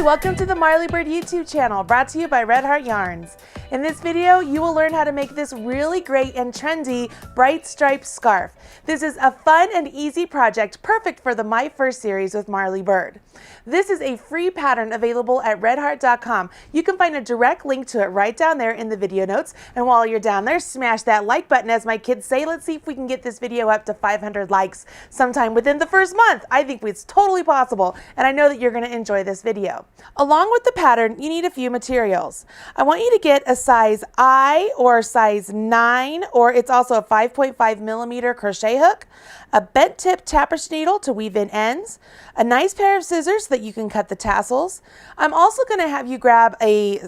welcome to the Marley Bird YouTube channel, brought to you by Red Heart Yarns. In this video, you will learn how to make this really great and trendy bright striped scarf. This is a fun and easy project, perfect for the My First series with Marley Bird. This is a free pattern available at redheart.com. You can find a direct link to it right down there in the video notes. And while you're down there, smash that like button, as my kids say. Let's see if we can get this video up to 500 likes sometime within the first month. I think it's totally possible, and I know that you're going to enjoy this video. Along with the pattern, you need a few materials. I want you to get a size I or size 9, or it's also a 5.5 millimeter crochet hook, a bent tip tapestry needle to weave in ends, a nice pair of scissors so that you can cut the tassels. I'm also going to have you grab a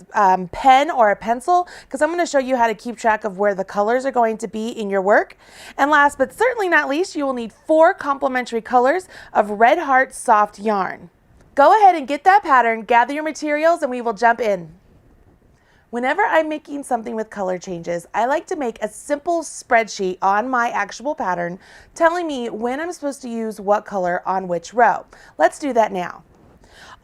pen or a pencil, because I'm going to show you how to keep track of where the colors are going to be in your work. And last but certainly not least, you will need 4 complementary colors of Red Heart soft yarn. Go ahead and get that pattern, gather your materials, and we will jump in. Whenever I'm making something with color changes, I like to make a simple spreadsheet on my actual pattern telling me when I'm supposed to use what color on which row. Let's do that now.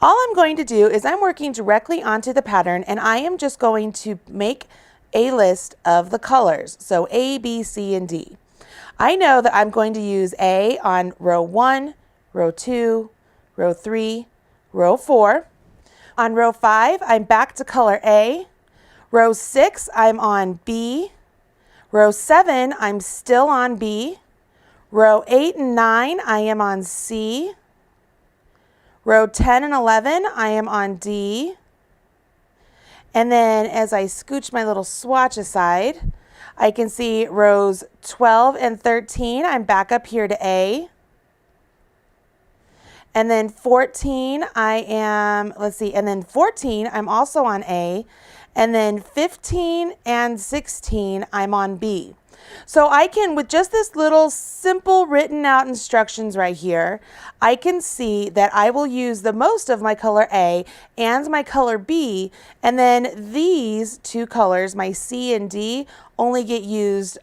All I'm going to do is I'm working directly onto the pattern, and I am just going to make a list of the colors. So A, B, C, and D. I know that I'm going to use A on row 1, row 2, row 3, row 4. On row 5, I'm back to color A. Row 6, I'm on B. Row 7, I'm still on B. Row 8 and 9, I am on C. Row 10 and 11, I am on D. And then as I scooch my little swatch aside, I can see rows 12 and 13, I'm back up here to A. And then 14, and then 14, I'm also on A. And then 15 and 16, I'm on B. So I can, with just this little simple written out instructions right here, I can see that I will use the most of my color A and my color B, and then these two colors, my C and D, only get used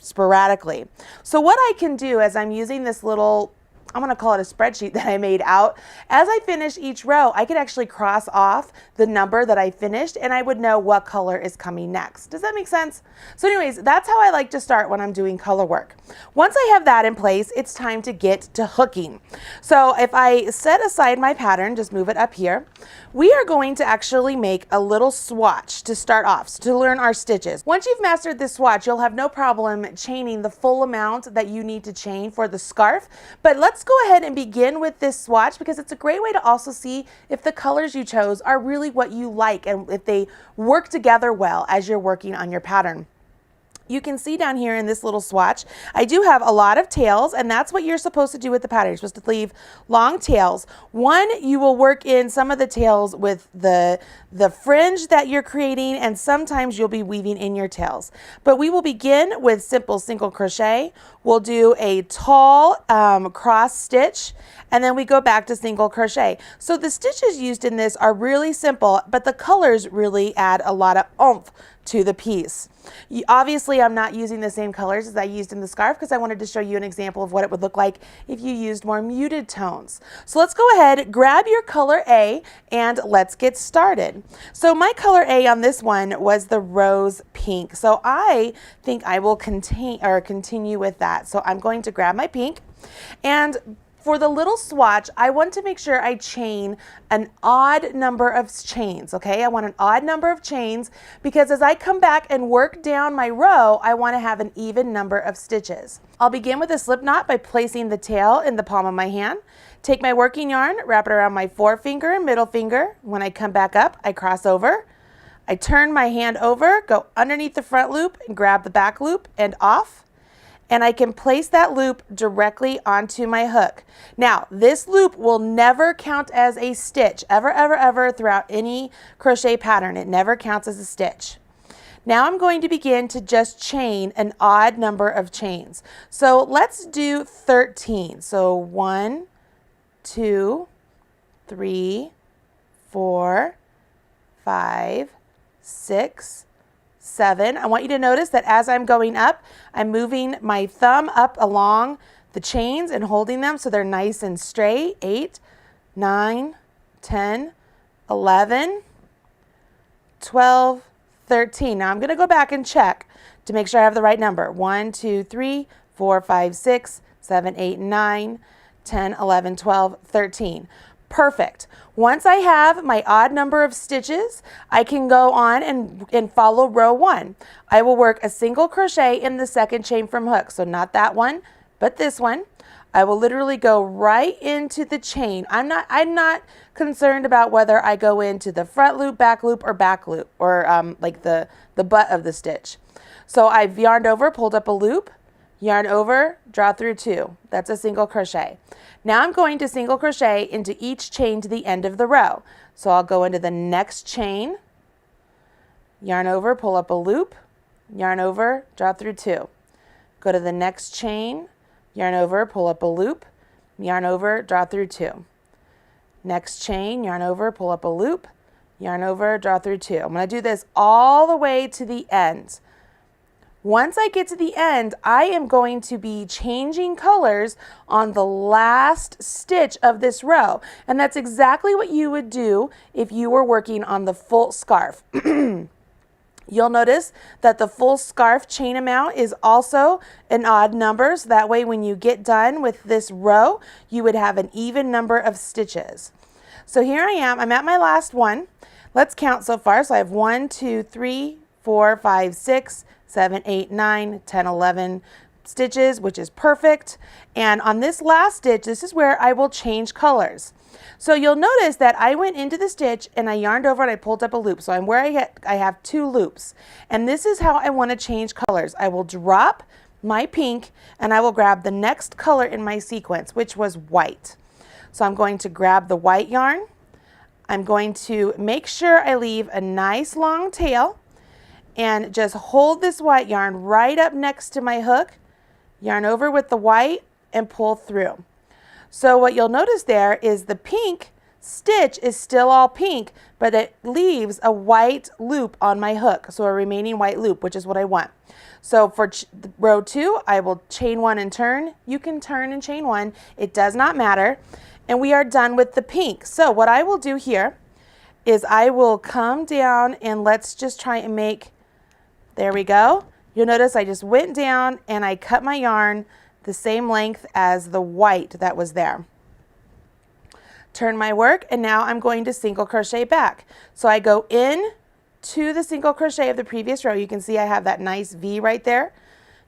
sporadically. So what I can do as I'm using this little, I'm going to call it a spreadsheet that I made out, as I finish each row, I could actually cross off the number that I finished, and I would know what color is coming next. Does that make sense? So anyways, that's how I like to start when I'm doing color work. Once I have that in place, it's time to get to hooking. So if I set aside my pattern, just move it up here, we are going to actually make a little swatch to start off, to learn our stitches. Once you've mastered this swatch, you'll have no problem chaining the full amount that you need to chain for the scarf. But let's go ahead and begin with this swatch, because it's a great way to also see if the colors you chose are really what you like and if they work together well as you're working on your pattern. You can see down here in this little swatch, I do have a lot of tails, and that's what you're supposed to do with the pattern. You're supposed to leave long tails. One, you will work in some of the tails with the fringe that you're creating, and sometimes you'll be weaving in your tails. But we will begin with simple single crochet. We'll do a tall cross stitch, and then we go back to single crochet. So the stitches used in this are really simple, but the colors really add a lot of oomph to the piece. Obviously, I'm not using the same colors as I used in the scarf, because I wanted to show you an example of what it would look like if you used more muted tones. So let's go ahead, grab your color A, and let's get started. So my color A on this one was the rose pink. So I think I will continue with that. So I'm going to grab my pink, and for the little swatch, I want to make sure I chain an odd number of chains, okay? I want an odd number of chains, because as I come back and work down my row, I want to have an even number of stitches. I'll begin with a slip knot by placing the tail in the palm of my hand. Take my working yarn, wrap it around my forefinger and middle finger. When I come back up, I cross over. I turn my hand over, go underneath the front loop and grab the back loop and off. And I can place that loop directly onto my hook. Now, this loop will never count as a stitch, ever throughout any crochet pattern. It never counts as a stitch. Now I'm going to begin to just chain an odd number of chains. So let's do 13. So 1, 2, 3, 4, 5, 6, 7. I want you to notice that as I'm going up, I'm moving my thumb up along the chains and holding them so they're nice and straight. 8, 9, 10, 11, 12, 13. Now I'm going to go back and check to make sure I have the right number. 1, 2, 3, 4, 5, 6, 7, 8, 9, 10, 11, 12, 13. Perfect. Once I have my odd number of stitches, I can go on and follow row 1. I will work a single crochet in the second chain from hook. So not that one, but this one. I will literally go right into the chain. I'm not concerned about whether I go into the front loop, or back loop, or like the butt of the stitch. So I've yarned over, pulled up a loop, yarn over, draw through 2. That's a single crochet. Now I'm going to single crochet into each chain to the end of the row. So I'll go into the next chain, yarn over, pull up a loop, yarn over, draw through 2. Go to the next chain, yarn over, pull up a loop, yarn over, draw through 2. Next chain, yarn over, pull up a loop, yarn over, draw through 2. I'm going to do this all the way to the end. Once I get to the end, I am going to be changing colors on the last stitch of this row. And that's exactly what you would do if you were working on the full scarf. You'll notice that the full scarf chain amount is also an odd number. So that way when you get done with this row, you would have an even number of stitches. So here I am. I'm at my last one. Let's count so far. So I have 1, 2, 3, 4, 5, 6, 7, 8, 9, 10, 11 stitches, which is perfect. And on this last stitch, this is where I will change colors. So you'll notice that I went into the stitch and I yarned over and I pulled up a loop. So I'm where I have 2 loops. And this is how I want to change colors. I will drop my pink and I will grab the next color in my sequence, which was white. So I'm going to grab the white yarn. I'm going to make sure I leave a nice long tail and just hold this white yarn right up next to my hook, yarn over with the white and pull through. So what you'll notice there is the pink stitch is still all pink, but it leaves a white loop on my hook. So a remaining white loop, which is what I want. So for row 2, I will chain 1 and turn. You can turn and chain 1. It does not matter. And we are done with the pink. So what I will do here is I will come down and let's just try and make, there we go. You'll notice I just went down and I cut my yarn the same length as the white that was there. Turn my work and now I'm going to single crochet back. So I go in to the single crochet of the previous row. You can see I have that nice V right there.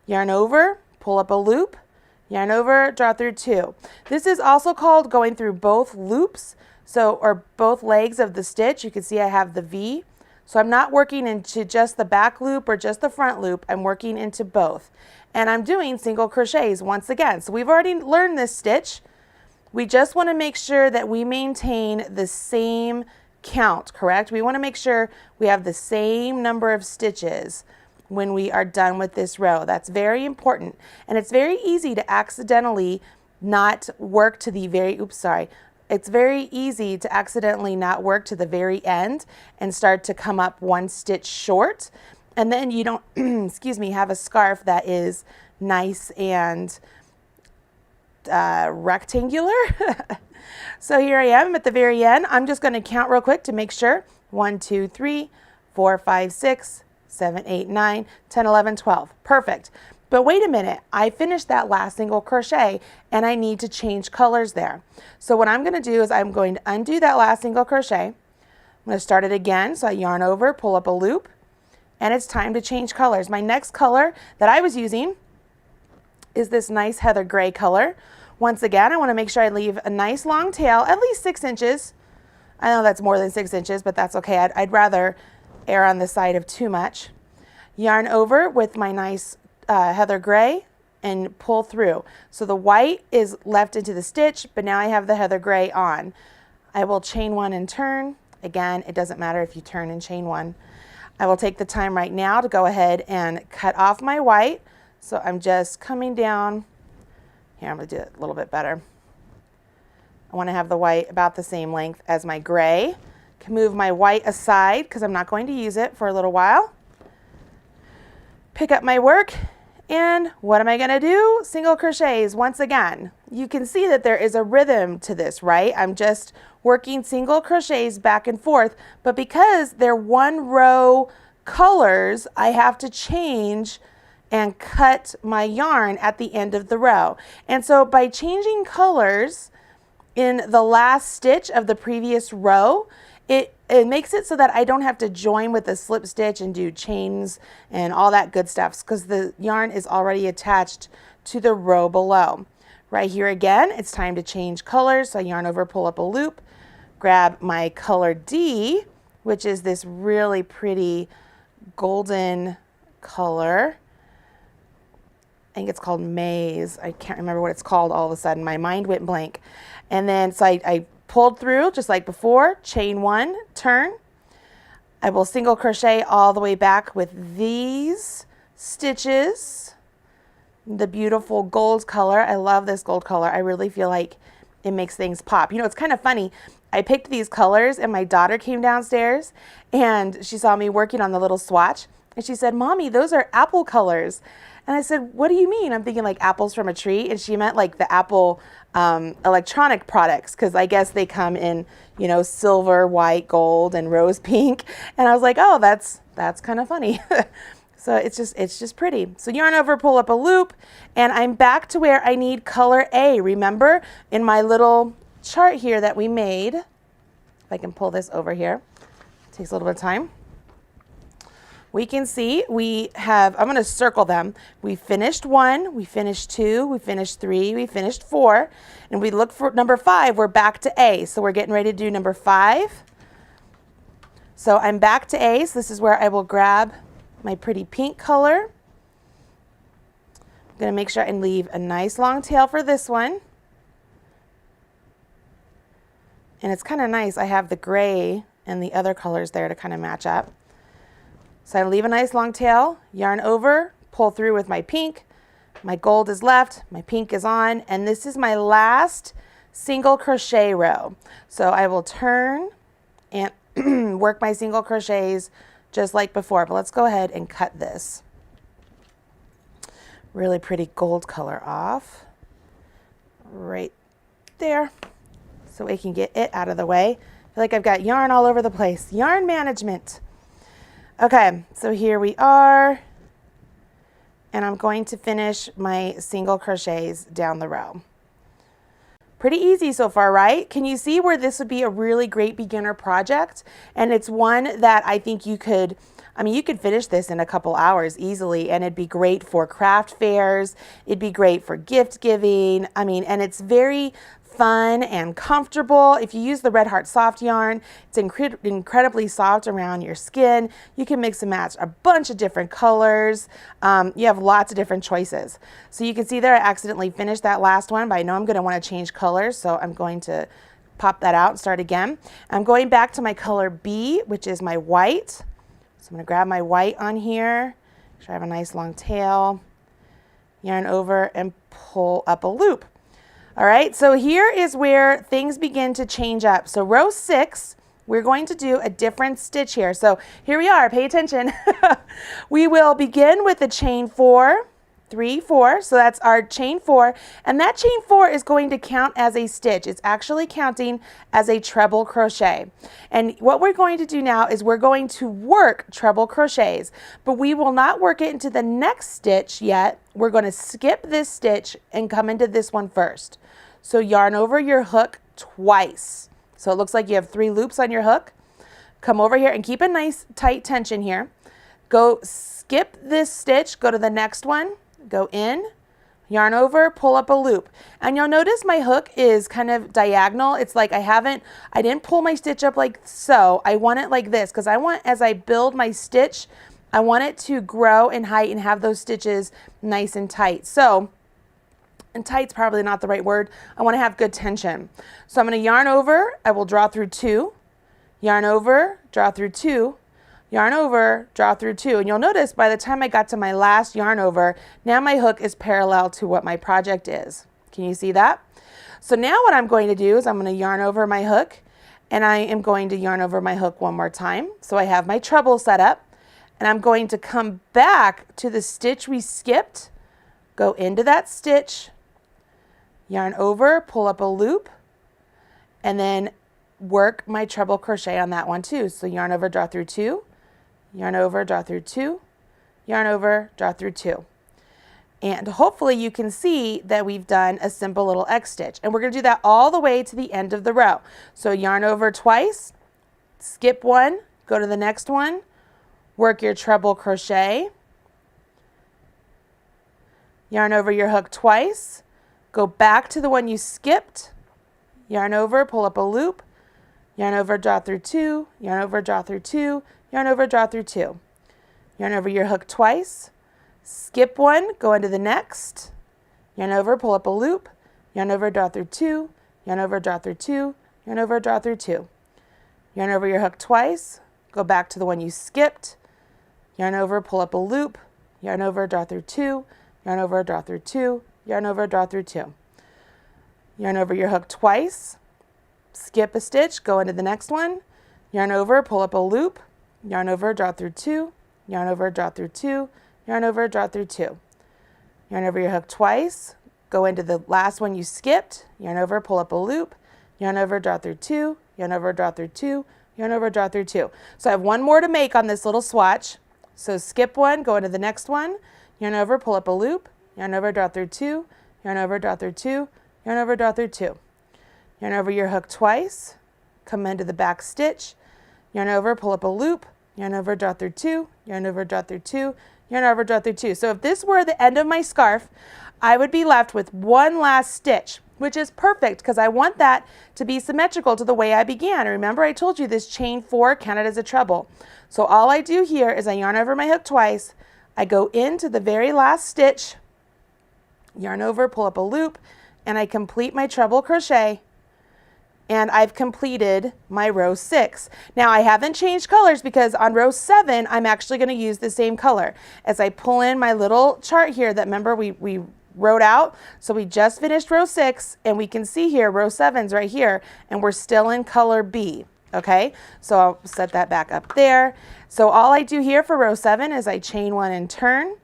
Yarn over, pull up a loop, yarn over, draw through 2. This is also called going through both loops, or both legs of the stitch. You can see I have the V. So I'm not working into just the back loop or just the front loop. I'm working into both. And I'm doing single crochets once again. So we've already learned this stitch. We just want to make sure that we maintain the same count, correct? We want to make sure we have the same number of stitches when we are done with this row. That's very important. And it's very easy to accidentally not work to the very, It's very easy to accidentally not work to the very end and start to come up 1 stitch short. And then you don't, excuse me, have a scarf that is nice and rectangular. So here I am at the very end. I'm just going to count real quick to make sure. 1, 2, 3, 4, 5, 6, 7, 8, 9, 10, 11, 12. Perfect. But wait a minute, I finished that last single crochet and I need to change colors there. So what I'm going to do is I'm going to undo that last single crochet. I'm going to start it again. So I yarn over, pull up a loop, and it's time to change colors. My next color that I was using is this nice heather gray color. Once again, I want to make sure I leave a nice long tail, at least 6 inches. I know that's more than 6 inches, but that's okay. I'd rather err on the side of too much. Yarn over with my nice heather gray and pull through. So the white is left into the stitch, but now I have the heather gray on. I will chain 1 and turn. Again, it doesn't matter if you turn and chain 1. I will take the time right now to go ahead and cut off my white. So I'm just coming down. Here, I'm going to do it a little bit better. I want to have the white about the same length as my gray. Can move my white aside because I'm not going to use it for a little while. Pick up my work And what am I going to do? Single crochets once again. You can see that there is a rhythm to this, right? I'm just working single crochets back and forth, but because they're one row colors, I have to change and cut my yarn at the end of the row. And so by changing colors in the last stitch of the previous row, it makes it so that I don't have to join with a slip stitch and do chains and all that good stuff because the yarn is already attached to the row below. Right here again, it's time to change colors. So I yarn over, pull up a loop, grab my color D, which is this really pretty golden color. I think it's called Maize. I can't remember what it's called all of a sudden. My mind went blank. And then so I pulled through just like before, chain one, turn. I will single crochet all the way back with these stitches. The beautiful gold color. I love this gold color. I really feel like it makes things pop. You know, it's kind of funny. I picked these colors and my daughter came downstairs and she saw me working on the little swatch and she said, "Mommy, those are apple colors." And I said, "What do you mean?" I'm thinking like apples from a tree. And she meant like the Apple electronic products, because I guess they come in, you know, silver, white, gold, and rose pink. And I was like, oh, that's kind of funny. So it's just pretty. So yarn over, pull up a loop, and I'm back to where I need color A. Remember in my little chart here that we made, if I can pull this over here, it takes a little bit of time. We can see we have, I'm going to circle them. We finished 1, we finished 2, we finished 3, we finished 4, and we look for number 5. We're back to A. So we're getting ready to do number 5. So I'm back to A. So this is where I will grab my pretty pink color. I'm going to make sure and leave a nice long tail for this one. And it's kind of nice. I have the gray and the other colors there to kind of match up. So I leave a nice long tail, yarn over, pull through with my pink. My gold is left, my pink is on, and this is my last single crochet row. So I will turn and work my single crochets just like before, but let's go ahead and cut this really pretty gold color off right there so we can get it out of the way. I feel like I've got yarn all over the place. Yarn management. Okay, so here we are, and I'm going to finish my single crochets down the row. Pretty easy so far, right? Can you see where this would be a really great beginner project? And it's one that I think you could, I mean, you could finish this in a couple hours easily, and it'd be great for craft fairs. It'd be great for gift giving. I mean, and it's very fun and comfortable. If you use the Red Heart soft yarn, it's incredibly soft around your skin. You can mix and match a bunch of different colors. You have lots of different choices. So you can see there I accidentally finished that last one, but I know I'm going to want to change colors, so I'm going to pop that out and start again. I'm going back to my color B, which is my white. So I'm going to grab my white on here. Make sure I have a nice long tail. Yarn over and pull up a loop. All right, so here is where things begin to change up. So row 6, we're going to do a different stitch here. So here we are, pay attention. We will begin with the chain 4, 3, 4. So that's our chain 4. And that chain 4 is going to count as a stitch. It's actually counting as a treble crochet. And what we're going to do now is we're going to work treble crochets, but we will not work it into the next stitch yet. We're going to skip this stitch and come into this one first. So yarn over your hook twice. So it looks like you have 3 loops on your hook. Come over here and keep a nice tight tension here. Go skip this stitch, go to the next one, go in, yarn over, pull up a loop. And you'll notice my hook is kind of diagonal. It's like I didn't pull my stitch up like so. I want it like this because I want, as I build my stitch, I want it to grow in height and have those stitches nice and tight. So, and tight's probably not the right word. I want to have good tension. So I'm going to yarn over, I will draw through 2, yarn over, draw through 2, yarn over, draw through 2. And you'll notice by the time I got to my last yarn over, now my hook is parallel to what my project is. Can you see that? So now what I'm going to do is I'm going to yarn over my hook, and I am going to yarn over my hook one more time. So I have my treble set up, and I'm going to come back to the stitch we skipped go into that stitch, yarn over, pull up a loop, and then work my treble crochet on that one too. So yarn over, draw through 2, yarn over, draw through 2, yarn over, draw through 2. And hopefully you can see that we've done a simple little X stitch. And we're going to do that all the way to the end of the row. So yarn over twice, skip one, go to the next one, work your treble crochet, yarn over your hook twice, go back to the one you skipped, yarn over, pull up a loop, yarn over, draw through 2, yarn over, draw through 2, yarn over, draw through 2. Yarn over your hook twice, skip one, go into the next, yarn over, pull up a loop, yarn over, draw through 2, yarn over, draw through 2, yarn over, draw through 2. Yarn over your hook twice, go back to the one you skipped, yarn over, pull up a loop, yarn over, draw through 2, yarn over, draw through 2, yarn over, draw through 2. Yarn over your hook twice, skip a stitch, go into the next one, yarn over, pull up a loop, yarn over, draw through 2, yarn over, draw through 2, yarn over, draw through 2. Yarn over your hook twice, go into the last one you skipped, yarn over, pull up a loop, yarn over, draw through 2, yarn over, draw through 2, yarn over, draw through 2. So I have one more to make on this little swatch. So skip one, go into the next one, yarn over, pull up a loop, yarn over, draw through 2, yarn over, draw through 2, yarn over, draw through 2. Yarn over your hook twice, come into the back stitch, yarn over, pull up a loop, yarn over, draw through 2, yarn over, draw through 2, yarn over, draw through 2. So if this were the end of my scarf, I would be left with one last stitch, which is perfect because I want that to be symmetrical to the way I began. Remember I told you this chain 4 counted as a treble. So all I do here is I yarn over my hook twice, I go into the very last stitch, yarn over, pull up a loop, and I complete my treble crochet. And I've completed my row 6. Now I haven't changed colors because on row 7 I'm actually going to use the same color. As I pull in my little chart here that remember we wrote out, so we just finished row 6 and we can see here row 7's right here and we're still in color B. Okay, so I'll set that back up there. So all I do here for row 7 is I chain 1 and turn,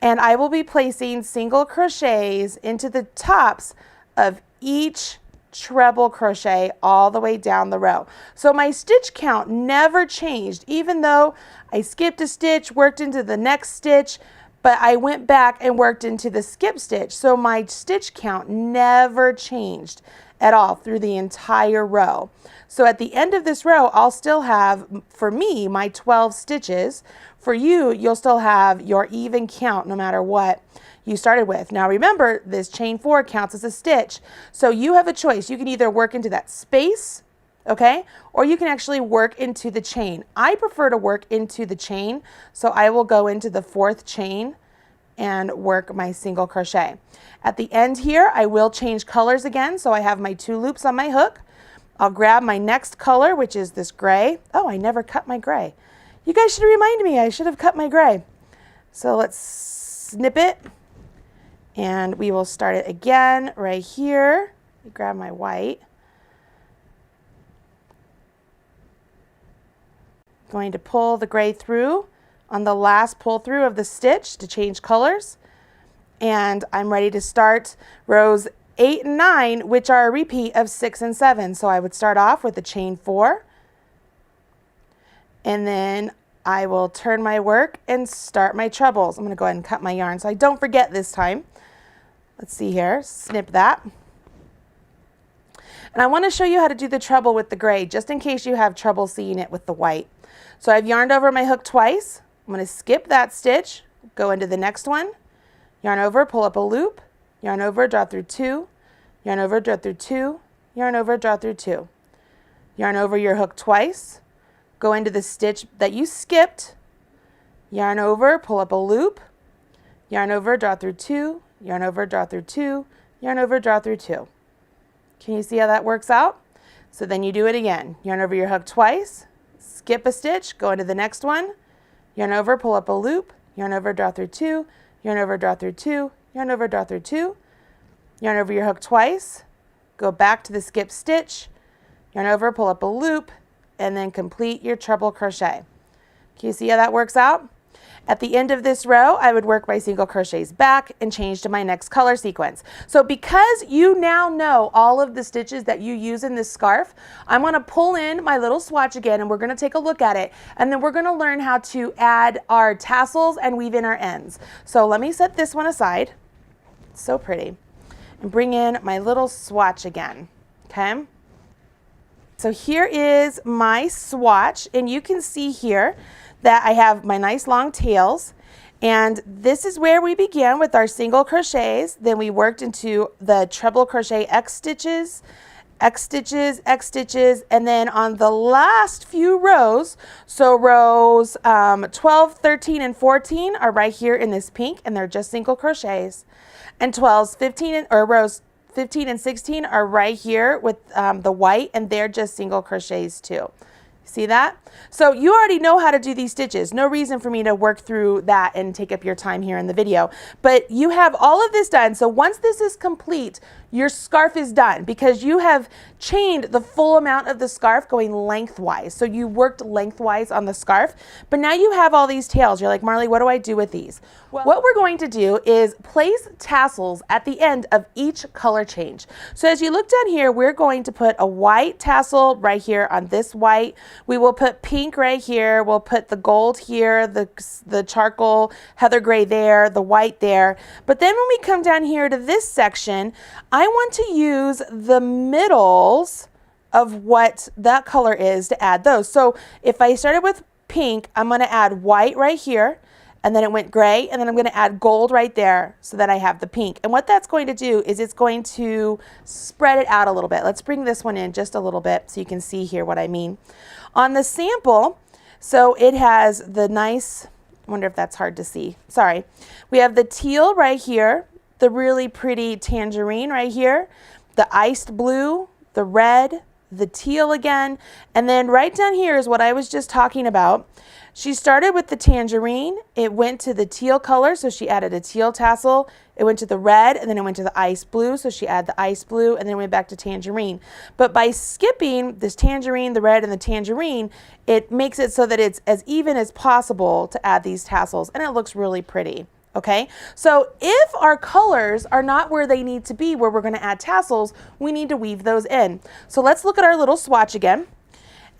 and I will be placing single crochets into the tops of each treble crochet all the way down the row. So my stitch count never changed, even though I skipped a stitch, worked into the next stitch, but I went back and worked into the skip stitch. So my stitch count never changed at all through the entire row. So at the end of this row, I'll still have, for me, my 12 stitches. For you, you'll still have your even count no matter what you started with. Now remember, this chain 4 counts as a stitch. So you have a choice. You can either work into that space, okay, or you can actually work into the chain. I prefer to work into the chain, so I will go into the 4th chain and work my single crochet. At the end here, I will change colors again, so I have my 2 loops on my hook. I'll grab my next color, which is this gray. Oh, I never cut my gray. You guys should remind me, I should have cut my gray. So let's snip it, and we will start it again right here. Grab my white. Going to pull the gray through on the last pull through of the stitch to change colors. And I'm ready to start rows 8 and 9, which are a repeat of 6 and 7. So I would start off with a chain 4, and then I will turn my work and start my trebles. I'm going to go ahead and cut my yarn so I don't forget this time. Let's see here, snip that. And I want to show you how to do the treble with the gray, just in case you have trouble seeing it with the white. So I've yarned over my hook twice. I'm going to skip that stitch, go into the next one, yarn over, pull up a loop, yarn over, draw through 2, yarn over, draw through 2, yarn over, draw through 2. Yarn over your hook twice, go into the stitch that you skipped, yarn over, pull up a loop, yarn over, draw through 2, yarn over, draw through 2, yarn over, draw through 2. Can you see how that works out? So then you do it again. Yarn over your hook twice, skip a stitch, go into the next one, yarn over, pull up a loop, yarn over, draw through 2, yarn over, draw through 2, yarn over, draw through 2, yarn over your hook twice, go back to the skip stitch, yarn over, pull up a loop, and then complete your treble crochet. Can you see how that works out? At the end of this row, I would work my single crochets back and change to my next color sequence. So because you now know all of the stitches that you use in this scarf, I'm going to pull in my little swatch again and we're going to take a look at it, and then we're going to learn how to add our tassels and weave in our ends. So let me set this one aside. It's so pretty. And bring in my little swatch again. Okay? So here is my swatch, and you can see here that I have my nice long tails, and this is where we began with our single crochets. Then we worked into the treble crochet X stitches, X stitches, X stitches, and then on the last few rows, so rows 12, 13, and 14 are right here in this pink, and they're just single crochets, and 12, 15, or rows 15 and 16 are right here with the white, and they're just single crochets too. See that? So you already know how to do these stitches. No reason for me to work through that and take up your time here in the video. But you have all of this done. So once this is complete, your scarf is done because you have chained the full amount of the scarf going lengthwise. So you worked lengthwise on the scarf, but now you have all these tails. You're like, Marley, what do I do with these? Well, what we're going to do is place tassels at the end of each color change. So as you look down here, we're going to put a white tassel right here on this white. We will put pink right here. We'll put the gold here, the charcoal, heather gray there, the white there. But then when we come down here to this section, I want to use the middles of what that color is to add those. So if I started with pink, I'm going to add white right here, and then it went gray, and then I'm going to add gold right there so that I have the pink. And what that's going to do is it's going to spread it out a little bit. Let's bring this one in just a little bit so you can see here what I mean. On the sample, so it has the nice, I wonder if that's hard to see. Sorry. We have the teal right here, the really pretty tangerine right here, the iced blue, the red, the teal again, and then right down here is what I was just talking about. She started with the tangerine, it went to the teal color, so she added a teal tassel, it went to the red, and then it went to the ice blue, so she added the ice blue, and then went back to tangerine. But by skipping this tangerine, the red, and the tangerine, it makes it so that it's as even as possible to add these tassels, and it looks really pretty. Okay, so if our colors are not where they need to be, where we're going to add tassels, we need to weave those in. So let's look at our little swatch again.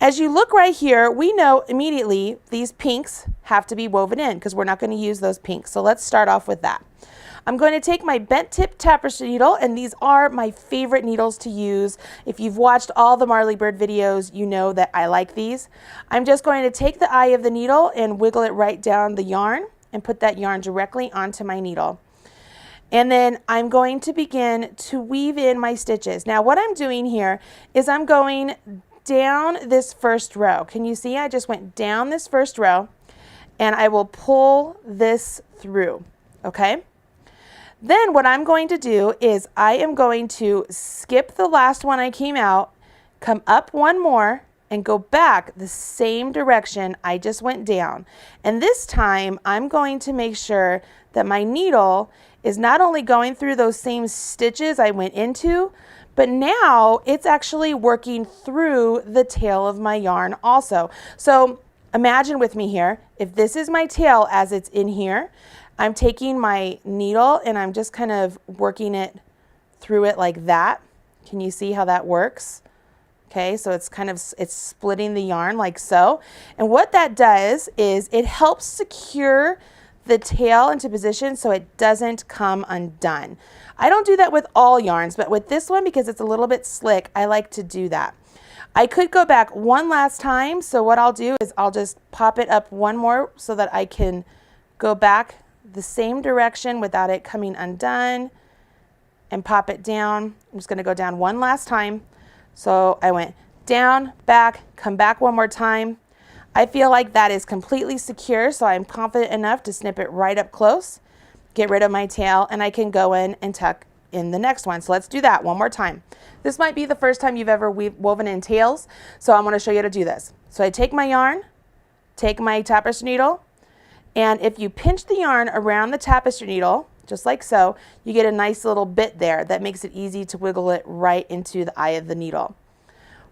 As you look right here, we know immediately these pinks have to be woven in because we're not going to use those pinks. So let's start off with that. I'm going to take my bent tip tapestry needle, and these are my favorite needles to use. If you've watched all the Marley Bird videos, you know that I like these. I'm just going to take the eye of the needle and wiggle it right down the yarn and put that yarn directly onto my needle. And then I'm going to begin to weave in my stitches. Now what I'm doing here is I'm going down this first row. Can you see? I just went down this first row and I will pull this through, okay? Then what I'm going to do is I am going to skip the last one I came out, come up one more, and go back the same direction I just went down. And this time I'm going to make sure that my needle is not only going through those same stitches I went into, but now it's actually working through the tail of my yarn also. So imagine with me here, if this is my tail as it's in here, I'm taking my needle and I'm just kind of working it through it like that. Can you see how that works? Okay, so it's splitting the yarn like so. And what that does is it helps secure the tail into position so it doesn't come undone. I don't do that with all yarns, but with this one, because it's a little bit slick, I like to do that. I could go back one last time, so what I'll do is I'll just pop it up one more so that I can go back the same direction without it coming undone and pop it down. I'm just going to go down one last time. So I went down, back, come back one more time. I feel like that is completely secure, so I'm confident enough to snip it right up close, get rid of my tail, and I can go in and tuck in the next one. So let's do that one more time. This might be the first time you've ever woven in tails, so I'm going to show you how to do this. So I take my yarn, take my tapestry needle, and if you pinch the yarn around the tapestry needle, just like so, you get a nice little bit there that makes it easy to wiggle it right into the eye of the needle.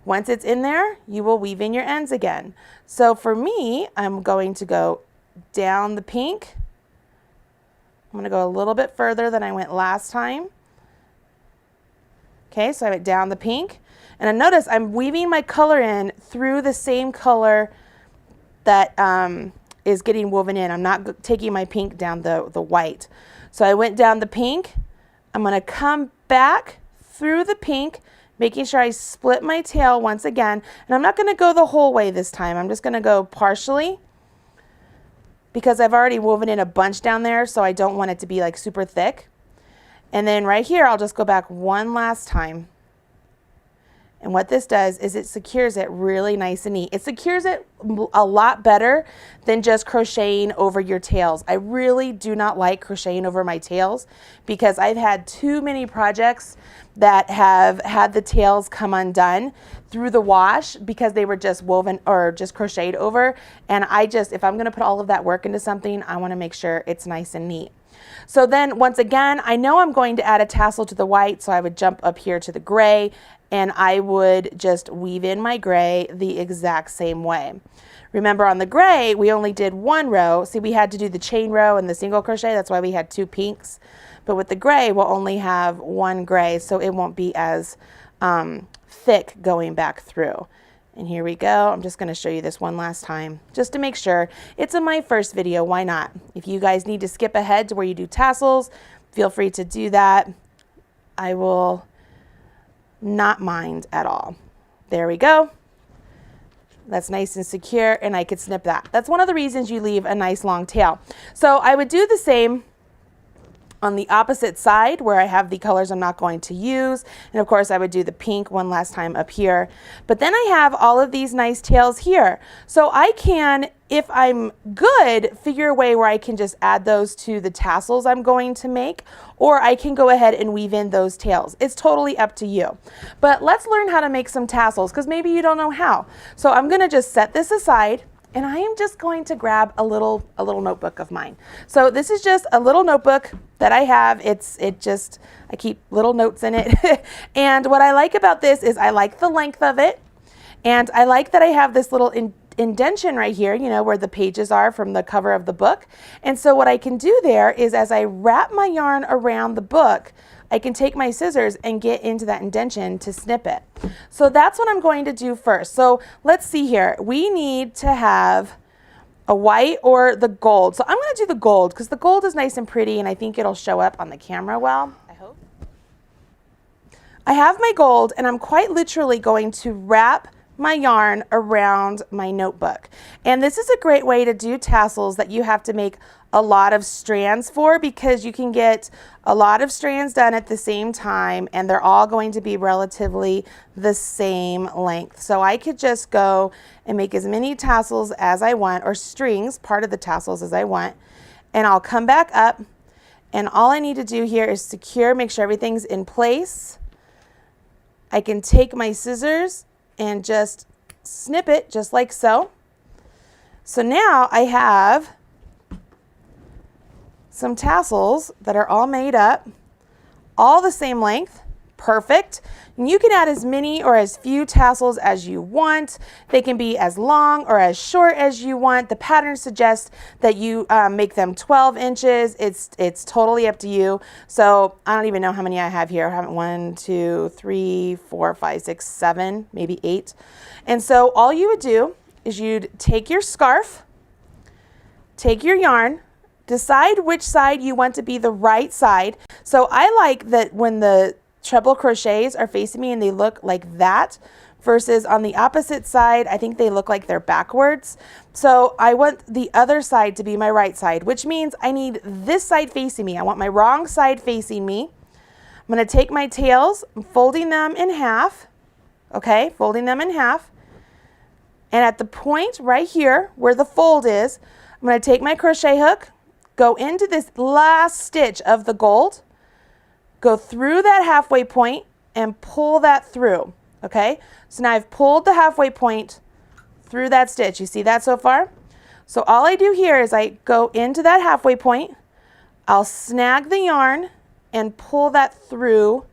Once it's in there, you will weave in your ends again. So for me, I'm going to go down the pink. I'm going to go a little bit further than I went last time. Okay, so I went down the pink. And I notice I'm weaving my color in through the same color that is getting woven in. I'm not taking my pink down the white. So I went down the pink. I'm going to come back through the pink, making sure I split my tail once again. And I'm not going to go the whole way this time. I'm just going to go partially because I've already woven in a bunch down there, so I don't want it to be like super thick. And then right here, I'll just go back one last time. And what this does is it secures it really nice and neat. It secures it a lot better than just crocheting over your tails. I really do not like crocheting over my tails because I've had too many projects that have had the tails come undone through the wash because they were just woven or just crocheted over. And if I'm gonna put all of that work into something, I wanna make sure it's nice and neat. So then once again, I know I'm going to add a tassel to the white, so I would jump up here to the gray and I would just weave in my gray the exact same way. Remember on the gray, we only did one row. See, we had to do the chain row and the single crochet. That's why we had 2 pinks. But with the gray, we'll only have 1 gray, so it won't be as thick going back through. And here we go. I'm just going to show you this one last time just to make sure. It's in my first video. Why not? If you guys need to skip ahead to where you do tassels, feel free to do that. I will not mind at all. There we go. That's nice and secure, and I could snip that. That's one of the reasons you leave a nice long tail. So I would do the same on the opposite side where I have the colors I'm not going to use. And of course I would do the pink one last time up here. But then I have all of these nice tails here. So I can, if I'm good, figure a way where I can just add those to the tassels I'm going to make, or I can go ahead and weave in those tails. It's totally up to you. But let's learn how to make some tassels because maybe you don't know how. So I'm gonna just set this aside. And I am just going to grab a little notebook of mine. So this is just a little notebook that I have. I keep little notes in it. And what I like about this is I like the length of it. And I like that I have this little indentation right here, you know, where the pages are from the cover of the book. And so what I can do there is as I wrap my yarn around the book, I can take my scissors and get into that indentation to snip it. So that's what I'm going to do first. So let's see here. We need to have a white or the gold. So I'm going to do the gold because the gold is nice and pretty and I think it'll show up on the camera well, I hope. I have my gold and I'm quite literally going to wrap my yarn around my notebook. And this is a great way to do tassels that you have to make a lot of strands for because you can get a lot of strands done at the same time and they're all going to be relatively the same length. So I could just go and make as many tassels as I want, or strings, part of the tassels as I want, and I'll come back up and all I need to do here is secure, make sure everything's in place. I can take my scissors and just snip it just like so. So now I have some tassels that are all made up, all the same length, perfect. And you can add as many or as few tassels as you want. They can be as long or as short as you want. The pattern suggests that you make them 12 inches. It's totally up to you. So I don't even know how many I have here. I have 1, 2, 3, 4, 5, 6, 7, maybe 8. And so all you would do is you'd take your scarf, take your yarn, decide which side you want to be the right side. So I like that when the treble crochets are facing me and they look like that versus on the opposite side, I think they look like they're backwards. So I want the other side to be my right side, which means I need this side facing me. I want my wrong side facing me. I'm going to take my tails, I'm folding them in half, okay, folding them in half. And at the point right here where the fold is, I'm going to take my crochet hook, go into this last stitch of the gold, go through that halfway point and pull that through, okay? So now I've pulled the halfway point through that stitch. You see that so far? So all I do here is I go into that halfway point, I'll snag the yarn and pull that through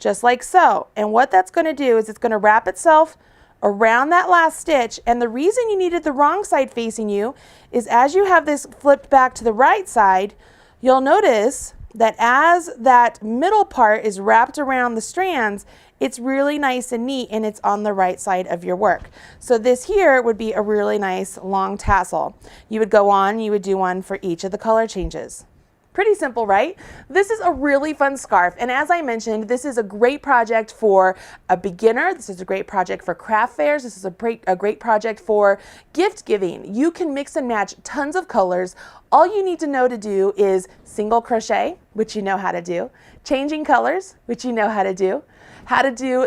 just like so. And what that's going to do is it's going to wrap itself around that last stitch. And the reason you needed the wrong side facing you is as you have this flipped back to the right side, you'll notice that as that middle part is wrapped around the strands, it's really nice and neat and it's on the right side of your work. So this here would be a really nice long tassel. You would go on, you would do one for each of the color changes. Pretty simple, right? This is a really fun scarf, and as I mentioned, this is a great project for a beginner. This is a great project for craft fairs. This is a great project for gift giving. You can mix and match tons of colors. All you need to know to do is single crochet, which you know how to do, changing colors, which you know how to do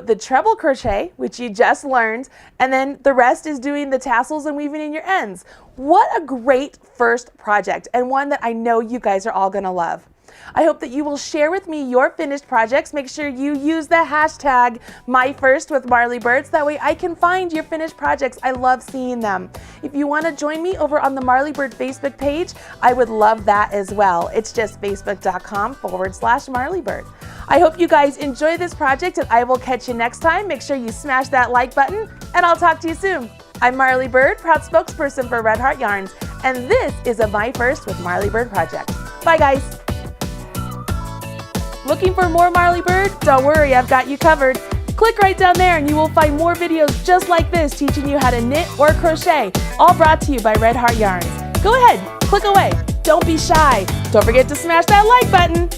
the treble crochet, which you just learned, and then the rest is doing the tassels and weaving in your ends. What a great first project, and one that I know you guys are all gonna love. I hope that you will share with me your finished projects. Make sure you use the hashtag #MyFirstWithMarleyBird so that way I can find your finished projects. I love seeing them. If you want to join me over on the Marley Bird Facebook page, I would love that as well. It's just facebook.com/MarleyBird. I hope you guys enjoy this project, and I will catch you next time. Make sure you smash that like button, and I'll talk to you soon. I'm Marley Bird, proud spokesperson for Red Heart Yarns, and this is a My First with Marley Bird project. Bye guys. Looking for more Marley Bird? Don't worry, I've got you covered. Click right down there and you will find more videos just like this teaching you how to knit or crochet, all brought to you by Red Heart Yarns. Go ahead, click away. Don't be shy. Don't forget to smash that like button.